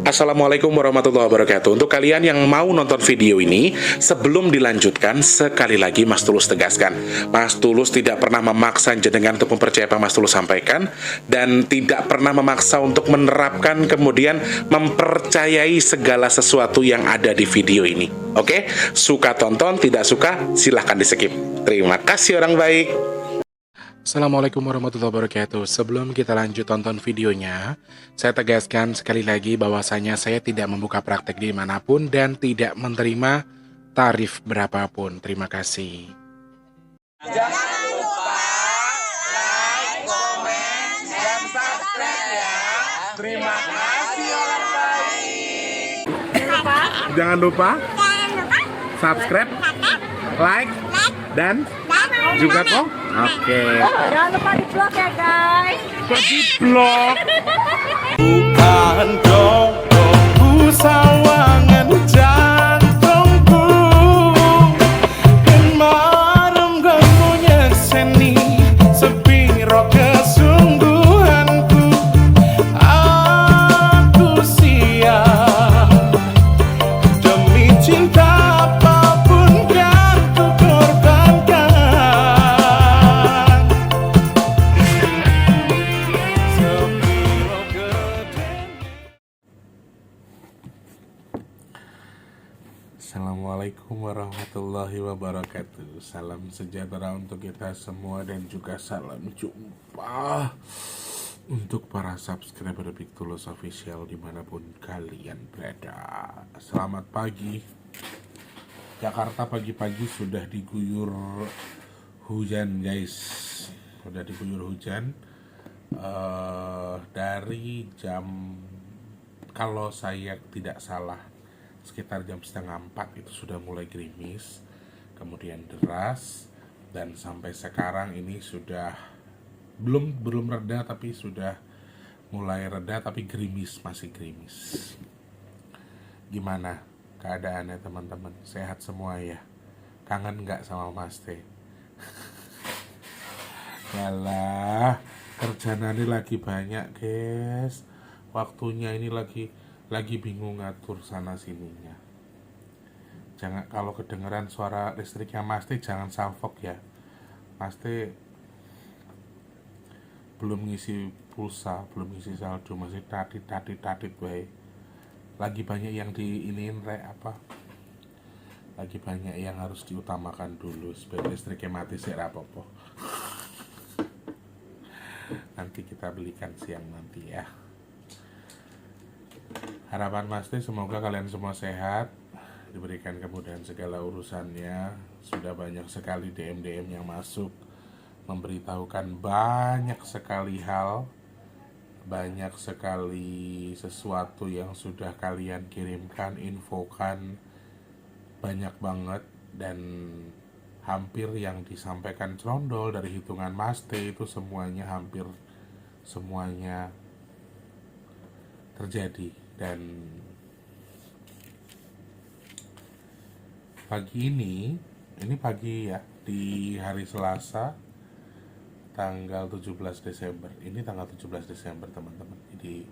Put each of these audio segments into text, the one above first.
Assalamualaikum warahmatullahi wabarakatuh. Untuk kalian yang mau nonton video ini, sebelum dilanjutkan, sekali lagi Mas Tulus tegaskan, Mas Tulus tidak pernah memaksa jenengan untuk mempercayai apa Mas Tulus sampaikan, dan tidak pernah memaksa untuk menerapkan kemudian mempercayai segala sesuatu yang ada di video ini. Oke? Suka tonton, tidak suka silahkan di skip. Terima kasih orang baik. Assalamualaikum warahmatullahi wabarakatuh. Sebelum kita lanjut tonton videonya, saya tegaskan sekali lagi bahwasanya saya tidak membuka praktek dimanapun dan tidak menerima tarif berapapun. Terima kasih. Jangan lupa like, komen, dan subscribe ya. Terima kasih orang baik. Jangan lupa subscribe, like, dan juga kok. Oke. Jangan lupa di vlog ya guys. Kok di vlog? Bukan jodohku sawangan jantungku, dan marem gamunya seni sepiro kesungguhanku. Aku siap demi cinta apapun kan ku korbankan. Sepiro gedenya. Assalamualaikum warahmatullahi wabarakatuh. Salam sejahtera untuk kita semua dan juga salam jumpa untuk para subscriber Big Tulus Official dimanapun kalian berada. Selamat pagi. Jakarta pagi-pagi sudah diguyur hujan guys. Sudah diguyur hujan dari jam, kalau saya tidak salah, sekitar jam setengah 4 itu sudah mulai gerimis, kemudian deras, dan sampai sekarang ini sudah belum reda, tapi sudah mulai reda, tapi gerimis, masih gerimis. Gimana keadaannya teman-teman? Sehat semua ya? Kangen nggak sama Mas Teh? Yalah, kerjaan ini lagi banyak guys, waktunya ini lagi bingung ngatur sana sininya. Jangan, kalau kedengeran suara listriknya Mas Teh jangan salfok ya. Mas Teh belum ngisi pulsa, belum ngisi saldo, masih tatit baik. Lagi banyak yang diinin lagi banyak yang harus diutamakan dulu supaya listriknya mati sih rapopo. Nanti kita belikan siang nanti ya. Harapan Mas Teh semoga kalian semua sehat, diberikan kemudahan segala urusannya. Sudah banyak sekali DM yang masuk memberitahukan banyak sekali hal, banyak sekali sesuatu yang sudah kalian kirimkan, infokan, banyak banget, dan hampir yang disampaikan Crondol dari hitungan Mas Teh itu hampir semuanya terjadi. Dan pagi ini pagi ya, di hari Selasa tanggal 17 Desember. Ini tanggal 17 Desember teman-teman. Jadi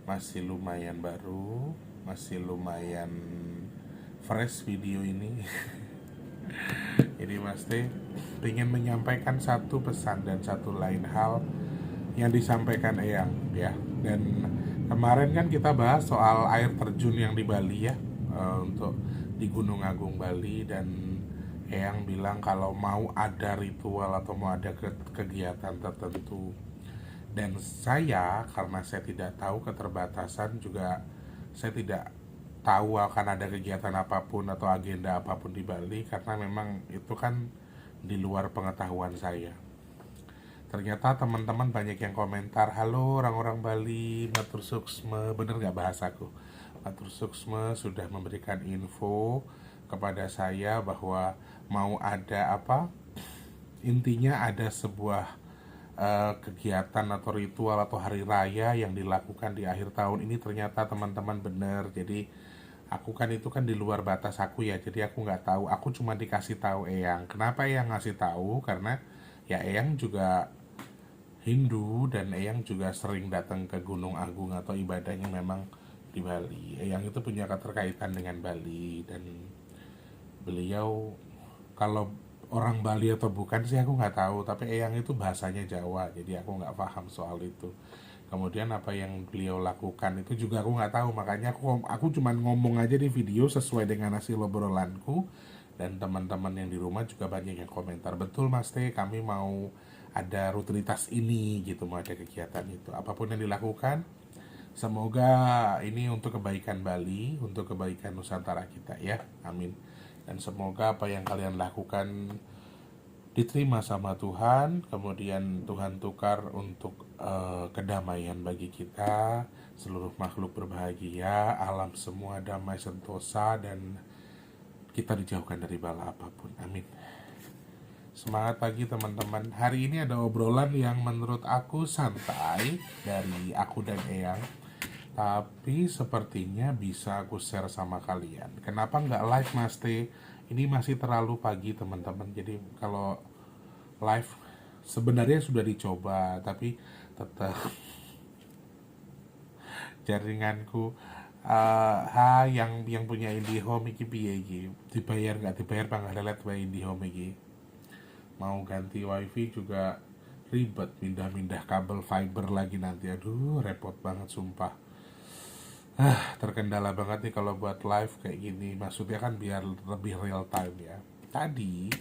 masih lumayan baru, masih lumayan fresh video ini. Jadi Mas Teh ingin menyampaikan satu pesan dan satu lain hal yang disampaikan Eyang ya. Dan kemarin kan kita bahas soal air terjun yang di Bali ya, untuk di Gunung Agung Bali, dan Eyang bilang kalau mau ada ritual atau mau ada kegiatan tertentu. Dan saya, karena saya tidak tahu keterbatasan, juga saya tidak tahu akan ada kegiatan apapun atau agenda apapun di Bali, karena memang itu kan di luar pengetahuan saya. Ternyata teman-teman banyak yang komentar, halo orang-orang Bali, matur suksme, bener gak bahasaku? Matur suksme sudah memberikan info kepada saya bahwa mau ada intinya ada sebuah kegiatan atau ritual atau hari raya yang dilakukan di akhir tahun ini. Ternyata teman-teman bener, jadi aku kan itu kan di luar batas aku ya, jadi aku nggak tahu, aku cuma dikasih tahu Eyang. Kenapa Eyang ngasih tahu? Karena ya Eyang juga Hindu dan Eyang juga sering datang ke Gunung Agung atau ibadahnya memang di Bali. Eyang itu punya keterkaitan dengan Bali, dan beliau, kalau orang Bali atau bukan sih aku nggak tahu, tapi Eyang itu bahasanya Jawa, jadi aku nggak paham soal itu. Kemudian apa yang beliau lakukan itu juga aku nggak tahu, makanya aku cuman ngomong aja di video sesuai dengan hasil obrolanku, dan teman-teman yang di rumah juga banyak yang komentar, betul Mas Teh, kami mau ada rutinitas ini gitu, mau ada kegiatan itu, apapun yang dilakukan. Semoga ini untuk kebaikan Bali, untuk kebaikan Nusantara kita ya. Amin. Dan semoga apa yang kalian lakukan diterima sama Tuhan, kemudian Tuhan tukar untuk kedamaian bagi kita, seluruh makhluk berbahagia, alam semua damai sentosa, dan kita dijauhkan dari bala apapun. Amin. Semangat pagi teman-teman. Hari ini ada obrolan yang menurut aku santai dari aku dan Eyang, tapi sepertinya bisa aku share sama kalian. Kenapa nggak live Mas T? Ini masih terlalu pagi teman-teman. Jadi kalau live sebenarnya sudah dicoba, tapi tetap jaringanku. Yang punya IndiHome iki piye iki? Dibayar nggak dibayar pangalelet wae IndiHome iki. Mau ganti wifi juga ribet, pindah-pindah kabel fiber lagi nanti, aduh repot banget sumpah. Terkendala banget nih kalau buat live kayak gini, maksudnya kan biar lebih real time ya. Tadi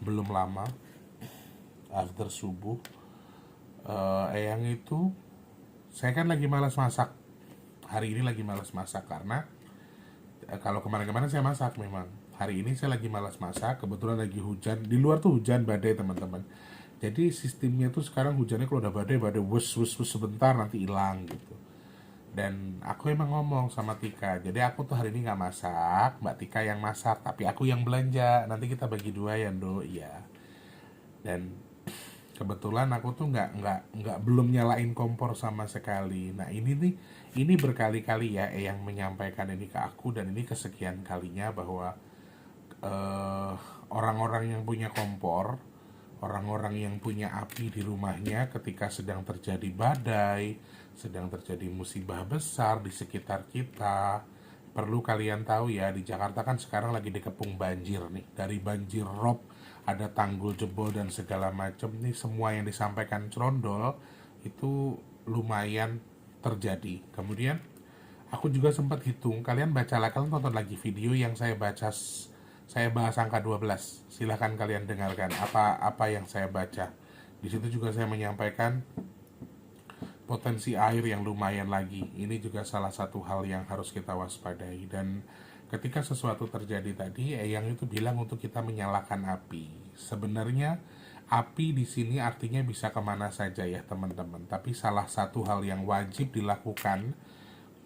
belum lama after subuh, Eyang itu, saya kan lagi malas masak, hari ini lagi malas masak karena kalau kemarin-kemarin saya masak memang. Hari ini saya lagi malas masak, kebetulan lagi hujan. Di luar tuh hujan badai teman-teman. Jadi sistemnya tuh sekarang hujannya kalau udah badai wus sebentar nanti hilang gitu. Dan aku emang ngomong sama Tika, jadi aku tuh hari ini nggak masak, Mbak Tika yang masak, tapi aku yang belanja. Nanti kita bagi dua ya, Do. Iya. Dan kebetulan aku tuh nggak belum nyalain kompor sama sekali. Nah ini berkali-kali ya yang menyampaikan ini ke aku, dan ini kesekian kalinya bahwa orang-orang yang punya kompor, orang-orang yang punya api di rumahnya, ketika sedang terjadi badai, sedang terjadi musibah besar di sekitar kita, perlu kalian tahu ya, di Jakarta kan sekarang lagi dikepung banjir nih, dari banjir rob, ada tanggul jebol dan segala macam nih, semua yang disampaikan Crondol itu lumayan terjadi. Kemudian aku juga sempat hitung, kalian tonton lagi video yang saya bahas angka 12. Silahkan kalian dengarkan apa yang saya baca. Di situ juga saya menyampaikan potensi air yang lumayan lagi. Ini juga salah satu hal yang harus kita waspadai. Dan ketika sesuatu terjadi tadi, Eyang itu bilang untuk kita menyalakan api. Sebenarnya api di sini artinya bisa kemana saja ya teman-teman. Tapi salah satu hal yang wajib dilakukan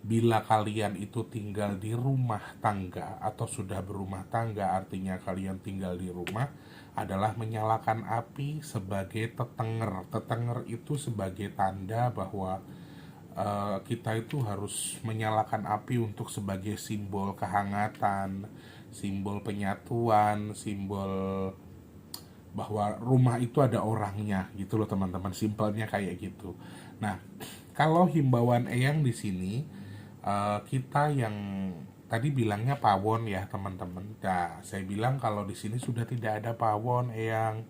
bila kalian itu tinggal di rumah tangga atau sudah berumah tangga, artinya kalian tinggal di rumah, adalah menyalakan api sebagai tetenger. Tetenger itu sebagai tanda bahwa kita itu harus menyalakan api untuk sebagai simbol kehangatan, simbol penyatuan, simbol bahwa rumah itu ada orangnya gitu loh teman-teman. Simpelnya kayak gitu. Nah, kalau himbauan Eyang di sini, kita yang tadi bilangnya pawon ya teman-teman. Nah, saya bilang kalau di sini sudah tidak ada pawon, Eyang.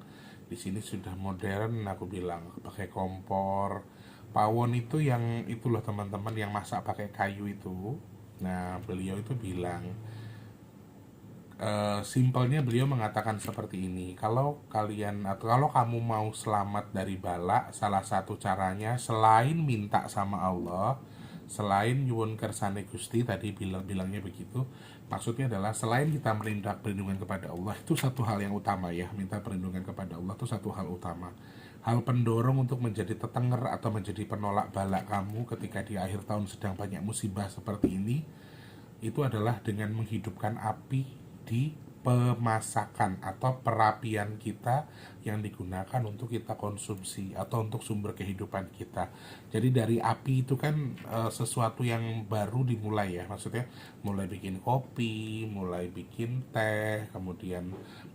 Di sini sudah modern, aku bilang pakai kompor. Pawon itu yang itu loh teman-teman, yang masak pakai kayu itu. Nah, beliau itu bilang, simpelnya beliau mengatakan seperti ini, kalau kalian atau kalau kamu mau selamat dari bala, salah satu caranya selain minta sama Allah, selain nyuwun kersane Gusti, tadi bilangnya begitu, maksudnya adalah selain kita minta perlindungan kepada Allah, itu satu hal yang utama ya, minta perlindungan kepada Allah itu satu hal utama, hal pendorong untuk menjadi tetenger atau menjadi penolak bala kamu ketika di akhir tahun sedang banyak musibah seperti ini, itu adalah dengan menghidupkan api di pemasakan atau perapian kita yang digunakan untuk kita konsumsi atau untuk sumber kehidupan kita. Jadi dari api itu kan sesuatu yang baru dimulai ya, maksudnya mulai bikin kopi, mulai bikin teh, kemudian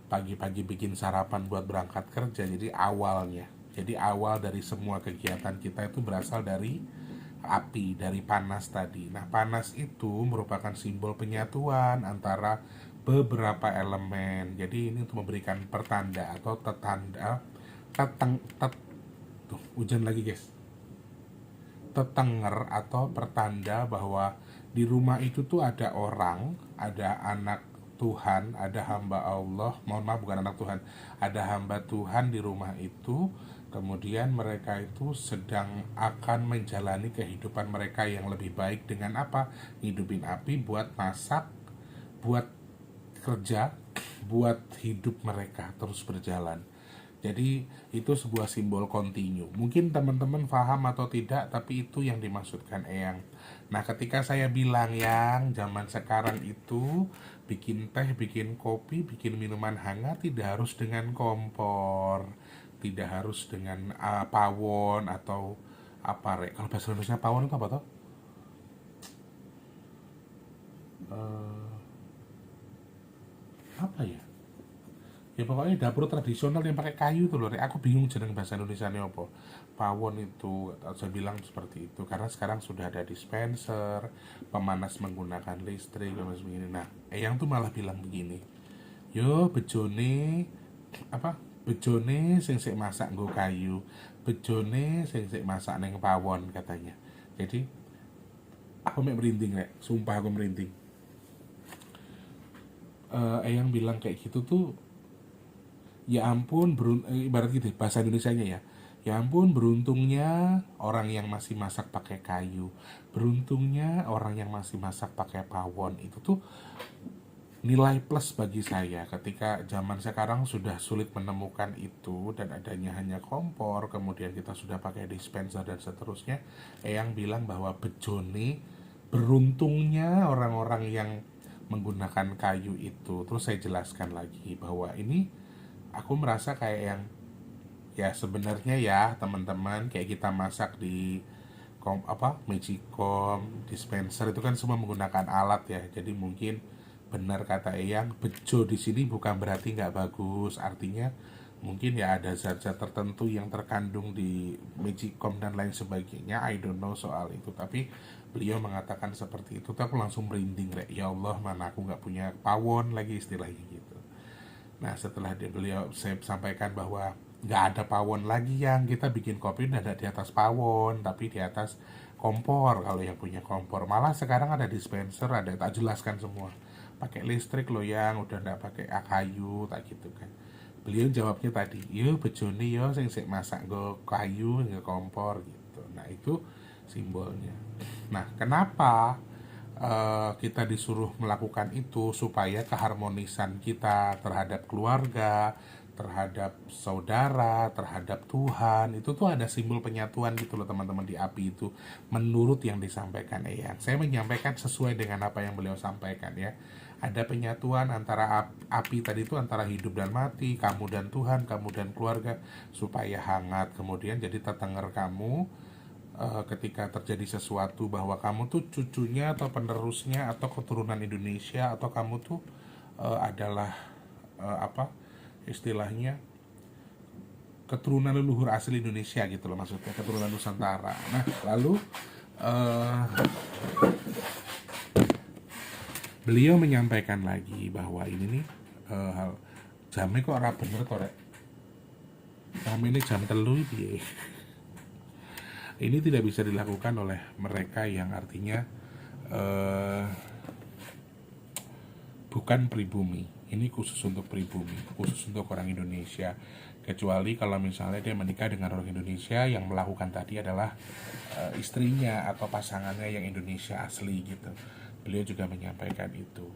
pagi-pagi bikin sarapan buat berangkat kerja. Jadi awal dari semua kegiatan kita itu berasal dari api, dari panas tadi. Nah, panas itu merupakan simbol penyatuan antara beberapa elemen. Jadi ini untuk memberikan pertanda atau tetanda, tuh hujan lagi guys, tetenger atau pertanda bahwa di rumah itu tuh ada orang, ada anak Tuhan, ada hamba Allah, mohon maaf bukan anak Tuhan, ada hamba Tuhan di rumah itu. Kemudian mereka itu sedang akan menjalani kehidupan mereka yang lebih baik dengan apa? Hidupin api buat masak, buat kerja, buat hidup mereka terus berjalan. Jadi itu sebuah simbol kontinu. Mungkin teman-teman paham atau tidak, tapi itu yang dimaksudkan Eyang. Nah, ketika saya bilang yang zaman sekarang itu bikin teh, bikin kopi, bikin minuman hangat tidak harus dengan kompor, tidak harus dengan pawon atau apa rek. Kalau bahasa Indonesia pawon itu apa toh? Apa ya? Ya pokoknya dapur tradisional yang pakai kayu tuh loh Rek. Aku bingung jeneng bahasa Indonesia ini apa. Pawon itu saya bilang seperti itu karena sekarang sudah ada dispenser, pemanas menggunakan listrik dan sebagainya. Nah, Eyang tuh malah bilang begini, yo bejone apa, bejone sing sik masak nggo kayu, bejone sing sik masak neng pawon katanya. Jadi aku merinding Rek, sumpah aku merinding. Eyang bilang kayak gitu tuh, ya ampun, ibarat gitu bahasa Indonesianya ya. Ya ampun, beruntungnya orang yang masih masak pakai kayu. Beruntungnya orang yang masih masak pakai pawon. Itu tuh nilai plus bagi saya ketika zaman sekarang sudah sulit menemukan itu dan adanya hanya kompor, kemudian kita sudah pakai dispenser dan seterusnya. Eyang bilang bahwa bejone, beruntungnya orang-orang yang menggunakan kayu itu. Terus saya jelaskan lagi bahwa ini aku merasa kayak yang, ya sebenarnya ya teman-teman, kayak kita masak di magicom, dispenser itu kan semua menggunakan alat ya. Jadi mungkin benar kata Eyang, bejo di sini bukan berarti nggak bagus. Artinya mungkin ya ada zat-zat tertentu yang terkandung di magicom dan lain sebagainya. I don't know soal itu, tapi beliau mengatakan seperti itu. Tapi aku langsung merinding, ya Allah, mana aku nggak punya pawon lagi istilahnya gitu. Nah, setelah beliau saya sampaikan bahwa nggak ada pawon lagi, yang kita bikin kopi udah ada di atas pawon, tapi di atas kompor kalau yang punya kompor. Malah sekarang ada dispenser, ada, tak jelaskan semua. Pakai listrik loh yang udah nggak pakai kayu, tak gitu kan. Beliau jawabnya tadi, yo bejone yo sing sik masak nggo kayu nggo kompor gitu. Nah, itu simbolnya. Nah, kenapa kita disuruh melakukan itu? Supaya keharmonisan kita terhadap keluarga, terhadap saudara, terhadap Tuhan, itu tuh ada simbol penyatuan gitu loh teman-teman di api itu, menurut yang disampaikan Eyang. Saya menyampaikan sesuai dengan apa yang beliau sampaikan ya. Ada penyatuan antara api tadi itu, antara hidup dan mati, kamu dan Tuhan, kamu dan keluarga, supaya hangat. Kemudian jadi tetenger kamu ketika terjadi sesuatu, bahwa kamu tuh cucunya atau penerusnya atau keturunan Indonesia, atau kamu tuh adalah apa istilahnya, keturunan leluhur asli Indonesia gitu loh, maksudnya keturunan Nusantara. Nah, lalu beliau menyampaikan lagi bahwa ini nih hal jamnya kok ora bener kok rek. Jam ini jam telu piye. Ini tidak bisa dilakukan oleh mereka yang artinya bukan pribumi. Ini khusus untuk pribumi, khusus untuk orang Indonesia. Kecuali kalau misalnya dia menikah dengan orang Indonesia, yang melakukan tadi adalah istrinya atau pasangannya yang Indonesia asli gitu. Beliau juga menyampaikan itu.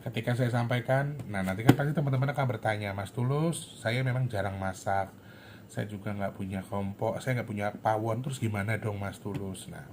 Ketika saya sampaikan, nah nanti kan pasti teman-teman akan bertanya, Mas Tulus, saya memang jarang masak, saya juga nggak punya kompor, saya nggak punya pawon, terus gimana dong Mas Tulus? Nah,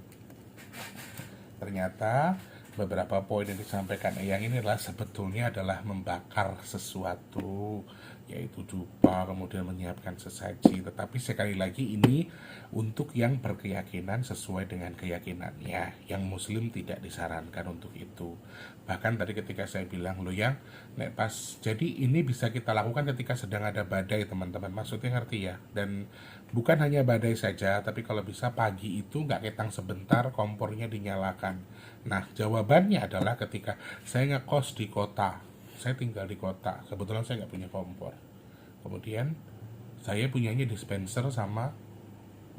ternyata beberapa poin yang disampaikan Eyang ini adalah sebetulnya adalah membakar sesuatu, yaitu dupa, kemudian menyiapkan sesaji. Tetapi sekali lagi ini untuk yang berkeyakinan sesuai dengan keyakinannya. Yang Muslim tidak disarankan untuk itu. Bahkan tadi ketika saya bilang loh yang nek pas, jadi ini bisa kita lakukan ketika sedang ada badai teman-teman, maksudnya ngerti ya. Dan Bukan hanya badai saja, tapi kalau bisa pagi itu nggak ketang sebentar, kompornya dinyalakan. Nah, jawabannya adalah ketika saya ngekos di kota, saya tinggal di kota, kebetulan saya nggak punya kompor. Kemudian saya punyanya dispenser sama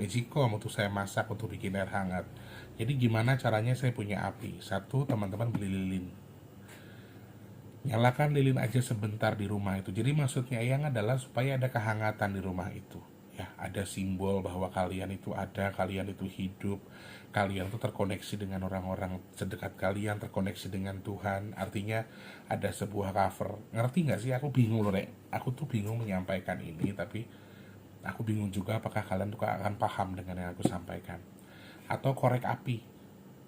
magicom untuk saya masak, untuk bikin air hangat. Jadi gimana caranya saya punya api? Satu, teman-teman beli lilin. Nyalakan lilin aja sebentar di rumah itu. Jadi maksudnya yang adalah supaya ada kehangatan di rumah itu. Ya, ada simbol bahwa kalian itu ada, kalian itu hidup, kalian itu terkoneksi dengan orang-orang sedekat kalian, terkoneksi dengan Tuhan. Artinya ada sebuah cover. Ngerti nggak sih? Aku bingung loh, Rek. Aku tuh bingung menyampaikan ini, tapi aku bingung juga apakah kalian tuh akan paham dengan yang aku sampaikan. Atau korek api,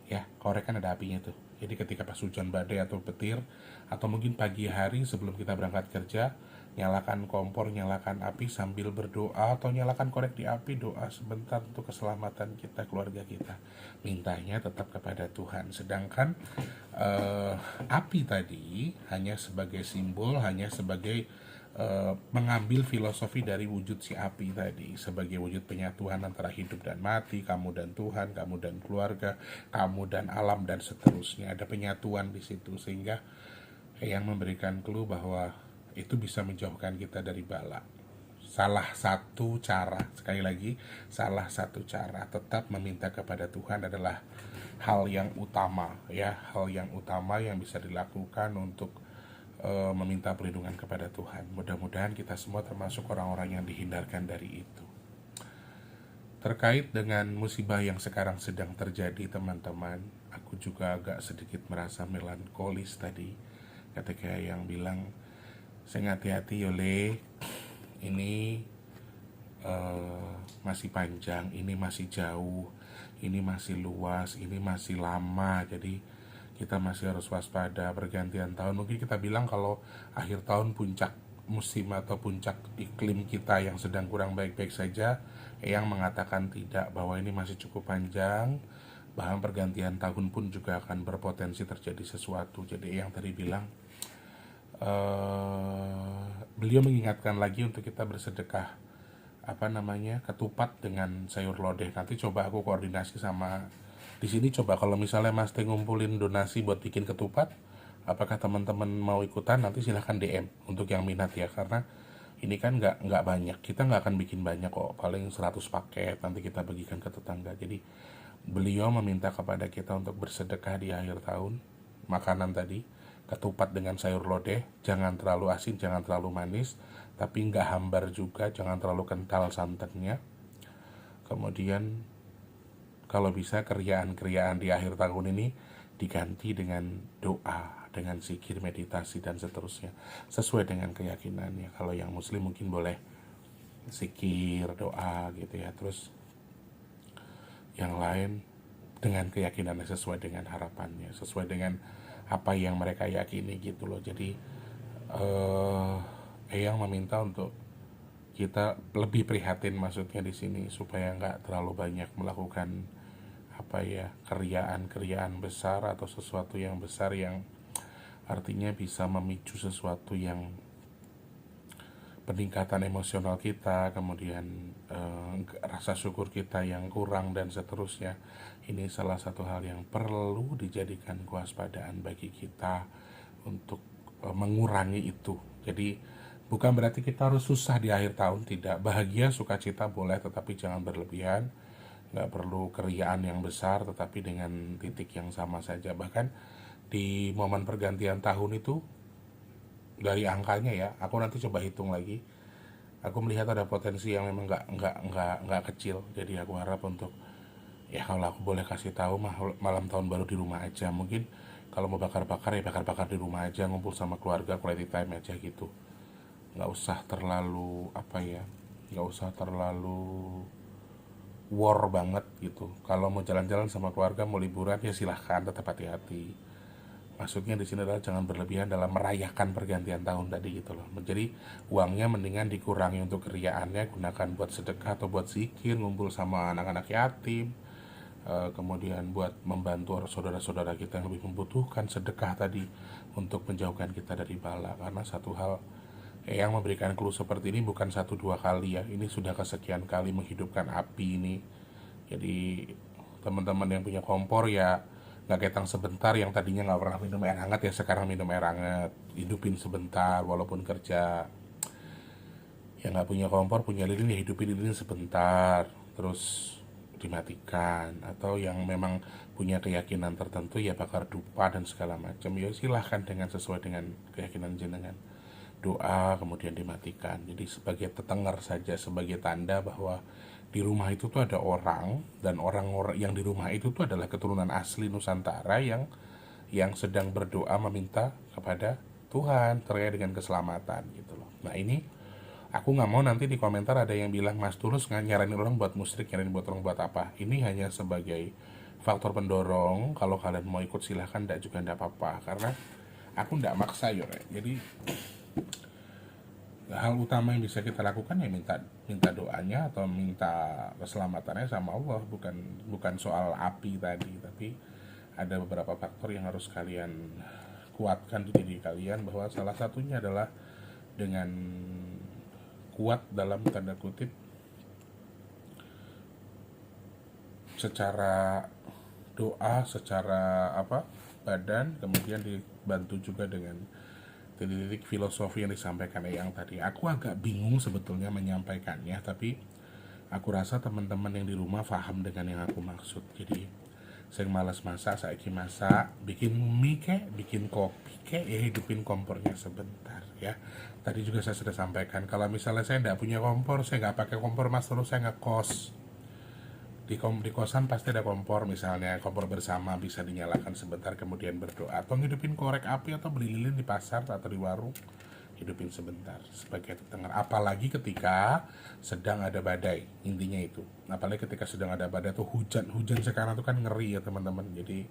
ya korek kan ada apinya tuh. Jadi ketika pas hujan badai atau petir, atau mungkin pagi hari sebelum kita berangkat kerja, nyalakan kompor, nyalakan api sambil berdoa, atau nyalakan korek di api, doa sebentar untuk keselamatan kita, keluarga kita. Mintanya tetap kepada Tuhan. Sedangkan api tadi hanya sebagai simbol, hanya sebagai mengambil filosofi dari wujud si api tadi, sebagai wujud penyatuan antara hidup dan mati, kamu dan Tuhan, kamu dan keluarga, kamu dan alam, dan seterusnya. Ada penyatuan di situ, sehingga yang memberikan clue bahwa itu bisa menjauhkan kita dari bala. Salah satu cara, sekali lagi, salah satu cara tetap meminta kepada Tuhan adalah hal yang utama, ya, hal yang utama yang bisa dilakukan untuk meminta perlindungan kepada Tuhan. Mudah-mudahan kita semua termasuk orang-orang yang dihindarkan dari itu. Terkait dengan musibah yang sekarang sedang terjadi, teman-teman, aku juga agak sedikit merasa melankolis tadi ketika yang bilang, saya hati-hati Yole, ini masih panjang, ini masih jauh, ini masih luas, ini masih lama, jadi kita masih harus waspada. Pergantian tahun mungkin kita bilang kalau akhir tahun puncak musim atau puncak iklim kita yang sedang kurang baik-baik saja. Yang mengatakan tidak, bahwa ini masih cukup panjang, bahkan pergantian tahun pun juga akan berpotensi terjadi sesuatu. Jadi yang tadi bilang, beliau mengingatkan lagi untuk kita bersedekah ketupat dengan sayur lodeh. Nanti coba aku koordinasi sama di sini, coba kalau misalnya Mas Teh ngumpulin donasi buat bikin ketupat, apakah teman-teman mau ikutan? Nanti silahkan DM untuk yang minat ya, karena ini kan nggak banyak, kita nggak akan bikin banyak kok, paling 100 paket nanti kita bagikan ke tetangga. Jadi beliau meminta kepada kita untuk bersedekah di akhir tahun. Makanan tadi, ketupat dengan sayur lodeh, jangan terlalu asin, jangan terlalu manis, tapi nggak hambar juga, jangan terlalu kental santannya. Kemudian kalau bisa keriaan-keriaan di akhir tahun ini diganti dengan doa, dengan zikir, meditasi, dan seterusnya, sesuai dengan keyakinannya. Kalau yang muslim mungkin boleh zikir, doa gitu ya. Terus yang lain dengan keyakinannya, sesuai dengan harapannya, sesuai dengan apa yang mereka yakini gitu loh. Jadi Eyang meminta untuk kita lebih prihatin, maksudnya di sini, supaya nggak terlalu banyak melakukan keriaan besar atau sesuatu yang besar yang artinya bisa memicu sesuatu yang peningkatan emosional kita, kemudian rasa syukur kita yang kurang, dan seterusnya. Ini salah satu hal yang perlu dijadikan kewaspadaan bagi kita untuk mengurangi itu. Jadi bukan berarti kita harus susah di akhir tahun, tidak. Bahagia, sukacita boleh, tetapi jangan berlebihan. Nggak perlu keriaan yang besar, tetapi dengan titik yang sama saja. Bahkan di momen pergantian tahun itu, dari angkanya ya, aku nanti coba hitung lagi, aku melihat ada potensi yang memang nggak kecil. Jadi aku harap untuk, ya kalau aku boleh kasih tahu, malam tahun baru di rumah aja. Mungkin kalau mau bakar-bakar ya bakar-bakar di rumah aja, ngumpul sama keluarga, quality time aja gitu. Nggak usah terlalu nggak usah terlalu war banget gitu. Kalau mau jalan-jalan sama keluarga, mau liburan ya silahkan, tetap hati-hati. Maksudnya di sini adalah jangan berlebihan dalam merayakan pergantian tahun tadi gitu loh. Jadi uangnya mendingan dikurangi untuk keriaannya, gunakan buat sedekah atau buat zikir, ngumpul sama anak-anak yatim, kemudian buat membantu saudara-saudara kita yang lebih membutuhkan, sedekah tadi untuk menjauhkan kita dari bala. Karena satu hal Eyang memberikan clue seperti ini bukan 1-2 kali ya. Ini sudah kesekian kali menghidupkan api ini. Jadi teman-teman yang punya kompor ya nggak ketang sebentar, yang tadinya nggak pernah minum air hangat ya sekarang minum air hangat, hidupin sebentar walaupun kerja. Yang nggak punya kompor, punya lilin ya hidupin lilin sebentar terus dimatikan. Atau yang memang punya keyakinan tertentu ya bakar dupa dan segala macam, ya silahkan dengan sesuai dengan keyakinan jenengan, doa kemudian dimatikan. Jadi sebagai tetenger saja, sebagai tanda bahwa di rumah itu tuh ada orang, dan orang-orang yang di rumah itu tuh adalah keturunan asli Nusantara yang sedang berdoa meminta kepada Tuhan terkait dengan keselamatan gitu loh. Nah ini aku nggak mau nanti di komentar ada yang bilang Mas Tulus nggak nyaranin orang buat musyrik, nyaranin buat orang buat apa. Ini hanya sebagai faktor pendorong. Kalau kalian mau ikut silahkan, enggak juga enggak apa-apa, karena aku nggak maksa ya. Jadi hal utama yang bisa kita lakukan ya minta doanya atau minta keselamatannya sama Allah, bukan soal api tadi, tapi ada beberapa faktor yang harus kalian kuatkan di diri kalian, bahwa salah satunya adalah dengan kuat dalam tanda kutip secara doa, secara badan, kemudian dibantu juga dengan titik filosofi yang disampaikan Eyang tadi. Aku agak bingung sebetulnya menyampaikannya, tapi aku rasa teman-teman yang di rumah paham dengan yang aku maksud. Jadi saya malas masak, saya masak, bikin mie kek, bikin kopi kek, ya hidupin kompornya sebentar ya. Tadi juga saya sudah sampaikan, kalau misalnya saya tidak punya kompor, saya nggak pakai kompor Mas, terus saya ngekos. Di kosan pasti ada kompor, misalnya kompor bersama bisa dinyalakan sebentar kemudian berdoa, atau ngidupin korek api, atau beli lilin di pasar atau di warung, hidupin sebentar sebagai tetenger. Apalagi ketika sedang ada badai, intinya itu. Apalagi ketika sedang ada badai tuh hujan sekarang tuh kan ngeri ya teman-teman. Jadi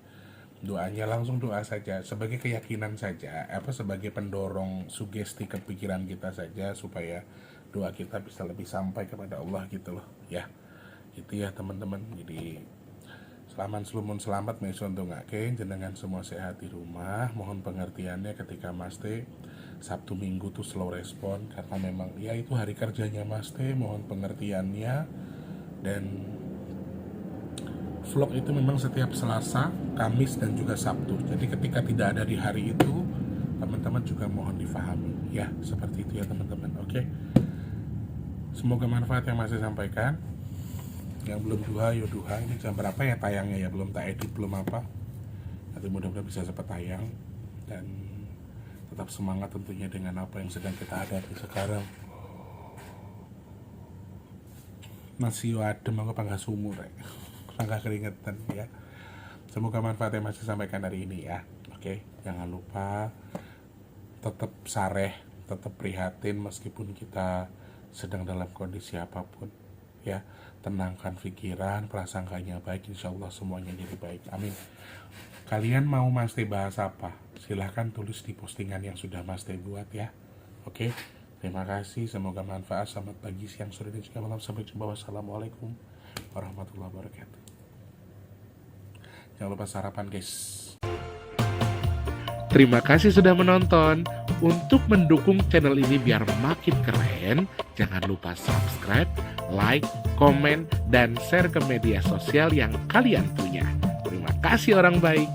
doanya langsung doa saja sebagai keyakinan saja, sebagai pendorong sugesti kepikiran kita saja, supaya doa kita bisa lebih sampai kepada Allah gitu loh ya. Itu ya teman-teman. Jadi selamat mesun dongake jenengan semua sehat di rumah. Mohon pengertiannya ketika Mas T Sabtu Minggu tuh slow respon, karena memang ya itu hari kerjanya Mas T. Mohon pengertiannya. Dan vlog itu memang setiap Selasa, Kamis, dan juga Sabtu. Jadi ketika tidak ada di hari itu, teman-teman juga mohon difahami ya, seperti itu ya teman-teman. Oke, semoga manfaat yang masih sampaikan. Yang belum duha, yo duha. Ini jam berapa ya tayangnya ya? Belum tak edit, belum apa. Nanti mudah-mudahan bisa cepat tayang. Dan tetap semangat tentunya dengan apa yang sedang kita hadapi sekarang. Masih adem, aku panggah sumur ya. Panggah keringetan ya. Semoga manfaat yang masih sampaikan hari ini ya. Oke, jangan lupa tetap sareh, tetap prihatin meskipun kita sedang dalam kondisi apapun ya. Tenangkan pikiran, prasangkanya baik, insya Allah semuanya jadi baik, amin. Kalian mau Mas T bahas apa? Silahkan tulis di postingan yang sudah Mas T buat ya. Oke, terima kasih, semoga manfaat. Selamat pagi, siang, sore, dan juga malam. Sampai jumpa. Wassalamualaikum warahmatullahi wabarakatuh. Jangan lupa sarapan guys. Terima kasih sudah menonton. Untuk mendukung channel ini biar makin keren, jangan lupa subscribe, like, komen, dan share ke media sosial yang kalian punya. Terima kasih orang baik.